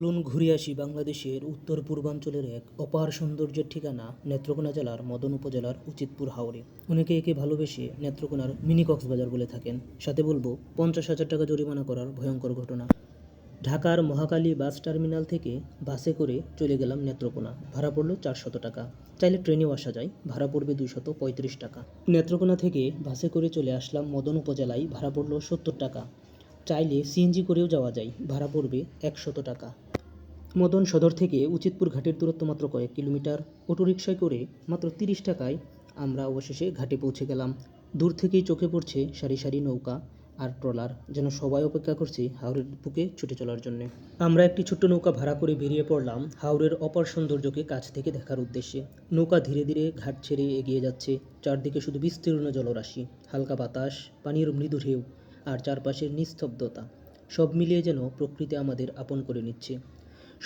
চলুন ঘুরে আসি বাংলাদেশের উত্তর পূর্বাঞ্চলের এক অপার সৌন্দর্যের ঠিকানা নেত্রকোনা জেলার মদন উপজেলার উচিতপুর হাওরে। অনেকে একে ভালোবেসে নেত্রকোনার মিনি কক্সবাজার বলে থাকেন। সাথে বলবো 50,000 টাকা জরিমানা করার ভয়ঙ্কর ঘটনা। ঢাকার মহাখালী বাস টার্মিনাল থেকে বাসে করে চলে গেলাম নেত্রকোনা। ভাড়া পড়লো 400 টাকা। চাইলে ট্রেনেও আসা যায়, ভাড়া পড়বে 235 টাকা। নেত্রকোনা থেকে বাসে করে চলে আসলাম মদন উপজেলায়, ভাড়া পড়লো 70 টাকা। চাইলে সিএনজি করেও যাওয়া যায়, ভাড়া পড়বে 100 টাকা। মদন সদর থেকে উচিতপুর ঘাটের দূরত্ব মাত্র কয়েক কিলোমিটার। অটোরিকশায় করে মাত্র 30 টাকায় আমরা অবশেষে ঘাটে পৌঁছে গেলাম। দূর থেকেই চোখে পড়ছে সারি সারি নৌকা আর ট্রলার, যেন সবাই অপেক্ষা করছে হাওরের বুকে ছুটে চলার জন্য। আমরা একটি ছোট্ট নৌকা ভাড়া করে বেরিয়ে পড়লাম হাওরের অপার সৌন্দর্যকে কাছ থেকে দেখার উদ্দেশ্যে। নৌকা ধীরে ধীরে ঘাট ছেড়ে এগিয়ে যাচ্ছে। চারদিকে শুধু বিস্তীর্ণ জলরাশি, হালকা বাতাস, পানির মৃদু ঢেউ আর চারপাশের নিস্তব্ধতা, সব মিলিয়ে যেন প্রকৃতি আমাদের আপন করে নিচ্ছে।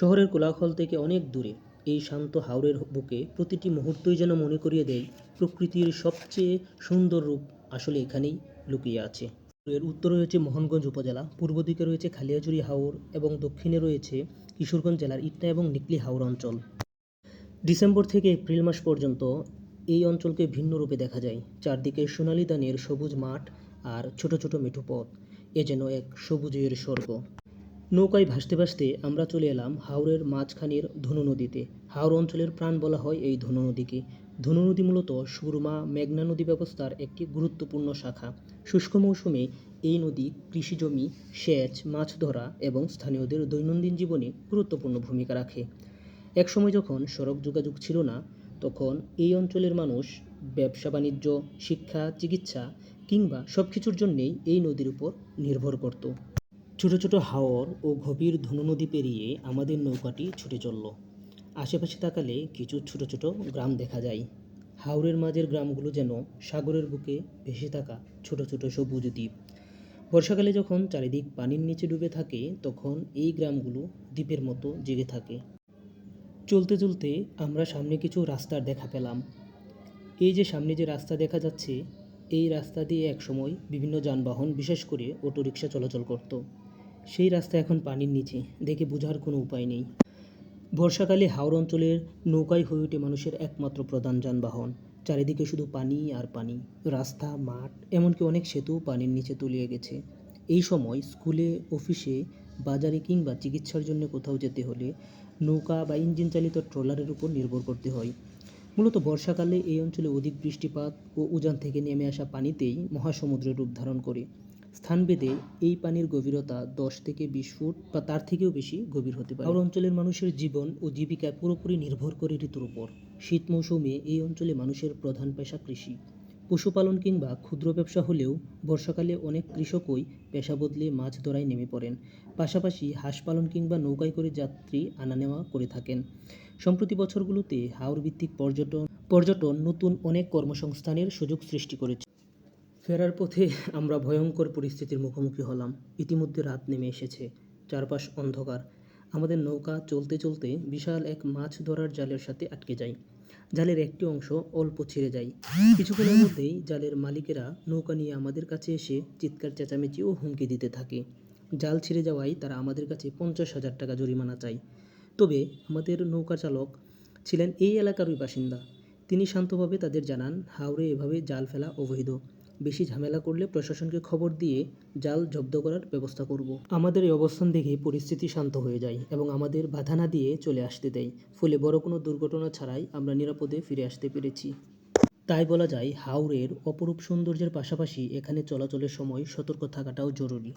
শহরের কোলাহল থেকে অনেক দূরে এই শান্ত হাওরের বুকে প্রতিটি মুহূর্তই যেন মনে করিয়ে দেয় প্রকৃতির সবচেয়ে সুন্দর রূপ আসলে এখানেই লুকিয়ে আছে। এর উত্তরে রয়েছে মোহনগঞ্জ উপজেলা, পূর্ব দিকে রয়েছে খালিয়াজুড়ি হাওর এবং দক্ষিণে রয়েছে কিশোরগঞ্জ জেলার ইটনা এবং নিকলি হাওর অঞ্চল। ডিসেম্বর থেকে এপ্রিল মাস পর্যন্ত এই অঞ্চলকে ভিন্ন রূপে দেখা যায়। চারদিকে সোনালি ধানের সবুজ মাঠ আর ছোট ছোট মেঠো পথ, এ যেন এক সবুজের স্বর্গ। নৌকায় ভাসতে ভাসতে আমরা চলে এলাম হাওরের মাঝখানের ধনু নদীতে। হাওর অঞ্চলের প্রাণ বলা হয় এই ধনু নদীকে। ধনু নদী মূলত সুরমা মেঘনা নদী ব্যবস্থার একটি গুরুত্বপূর্ণ শাখা। শুষ্ক মৌসুমে এই নদী কৃষিজমি, সেচ, মাছ ধরা এবং স্থানীয়দের দৈনন্দিন জীবনে গুরুত্বপূর্ণ ভূমিকা রাখে। একসময় যখন সড়ক যোগাযোগ ছিল না, তখন এই অঞ্চলের মানুষ ব্যবসা বাণিজ্য, শিক্ষা, চিকিৎসা কিংবা সব কিছুর জন্যেই এই নদীর উপর নির্ভর করত। ছোট ছোট হাওর ও গভীর ধনু নদী পেরিয়ে আমাদের নৌকাটি ছুটে চলল। আশেপাশে তাকালে কিছু ছোট ছোট গ্রাম দেখা যায়। হাওরের মাঝের গ্রামগুলো যেন সাগরের বুকে ভেসে থাকা ছোট ছোট সবুজ দ্বীপ। বর্ষাকালে যখন চারিদিক পানির নিচে ডুবে থাকে, তখন এই গ্রামগুলো দ্বীপের মতো জেগে থাকে। চলতে চলতে আমরা সামনে কিছু রাস্তার দেখা পেলাম। এই যে সামনে যে রাস্তা দেখা যাচ্ছে, এই রাস্তা দিয়ে একসময় বিভিন্ন যানবাহন, বিশেষ করে অটোরিকশা চলাচল করত। সেই রাস্তা এখন পানির নিচে, দেখে বোঝার কোনো উপায় নেই। বর্ষাকালে হাওর অঞ্চলের নৌকাই হয়ে ওঠে মানুষের একমাত্র প্রধান যানবাহন। চারিদিকে শুধু পানি আর পানি, রাস্তা, মাঠ, এমনকি অনেক সেতু পানির নিচে তলিয়ে গেছে। এই সময় স্কুলে, অফিসে, বাজারে কিংবা চিকিৎসার জন্য কোথাও যেতে হলে নৌকা বা ইঞ্জিন চালিত ট্রলারের উপর নির্ভর করতে হয়। মূলত বর্ষাকালে এই অঞ্চলে অধিক বৃষ্টিপাত ও উজান থেকে নেমে আসা পানিতেই মহাসমুদ্রের রূপ ধারণ করে। স্থানভেদে এই পানির গভীরতা 10 থেকে 20 ফুট বা তার থেকেও বেশি গভীর হতে পারে। হাওর অঞ্চলের মানুষের জীবন ও জীবিকা পুরোপুরি নির্ভর করে ঋতুর উপর। শীত মৌসুমে এই অঞ্চলে মানুষের প্রধান পেশা কৃষি, পশুপালন কিংবা ক্ষুদ্র ব্যবসা হলেও বর্ষাকালে অনেক কৃষকই পেশা বদলে মাছ ধরায় নেমে পড়েন। পাশাপাশি হাঁস পালন কিংবা নৌকায় করে যাত্রী আনা নেওয়া করে থাকেন। সম্প্রতি বছরগুলোতে হাওর ভিত্তিক পর্যটন নতুন অনেক কর্মসংস্থানের সুযোগ সৃষ্টি করেছে। ফেরার পথে আমরা ভয়ঙ্কর পরিস্থিতির মুখোমুখি হলাম। ইতিমধ্যে রাত নেমে এসেছে, চারপাশ অন্ধকার। আমাদের নৌকা চলতে চলতে বিশাল এক মাছ ধরার জালের সাথে আটকে যায়। জালের একটি অংশ অল্প ছিঁড়ে যায়। কিছুক্ষণের মধ্যেই জালের মালিকেরা নৌকা নিয়ে আমাদের কাছে এসে চিৎকার চেঁচামেচি ও হুমকি দিতে থাকে। জাল ছিঁড়ে যাওয়ায় তারা আমাদের কাছে 50,000 টাকা জরিমানা চায়। তবে আমাদের নৌকা চালক ছিলেন এই এলাকারই বাসিন্দা। তিনি শান্তভাবে তাদের জানান, হাওরে এভাবে জাল ফেলা অবৈধ। বেশি ঝামেলা করলে প্রশাসনকে খবর দিয়ে জাল জব্দ করার ব্যবস্থা করব। আমাদের এই অবস্থান দেখে পরিস্থিতি শান্ত হয়ে যায় এবং আমাদের বাধা না দিয়ে চলে আসতে দেয়। ফলে বড় কোনো দুর্ঘটনা ছাড়াই আমরা নিরাপদে ফিরে আসতে পেরেছি। তাই বলা যায়, হাওরের অপরূপ সৌন্দর্যের পাশাপাশি এখানে চলাচলের সময় সতর্ক থাকাটাও জরুরি।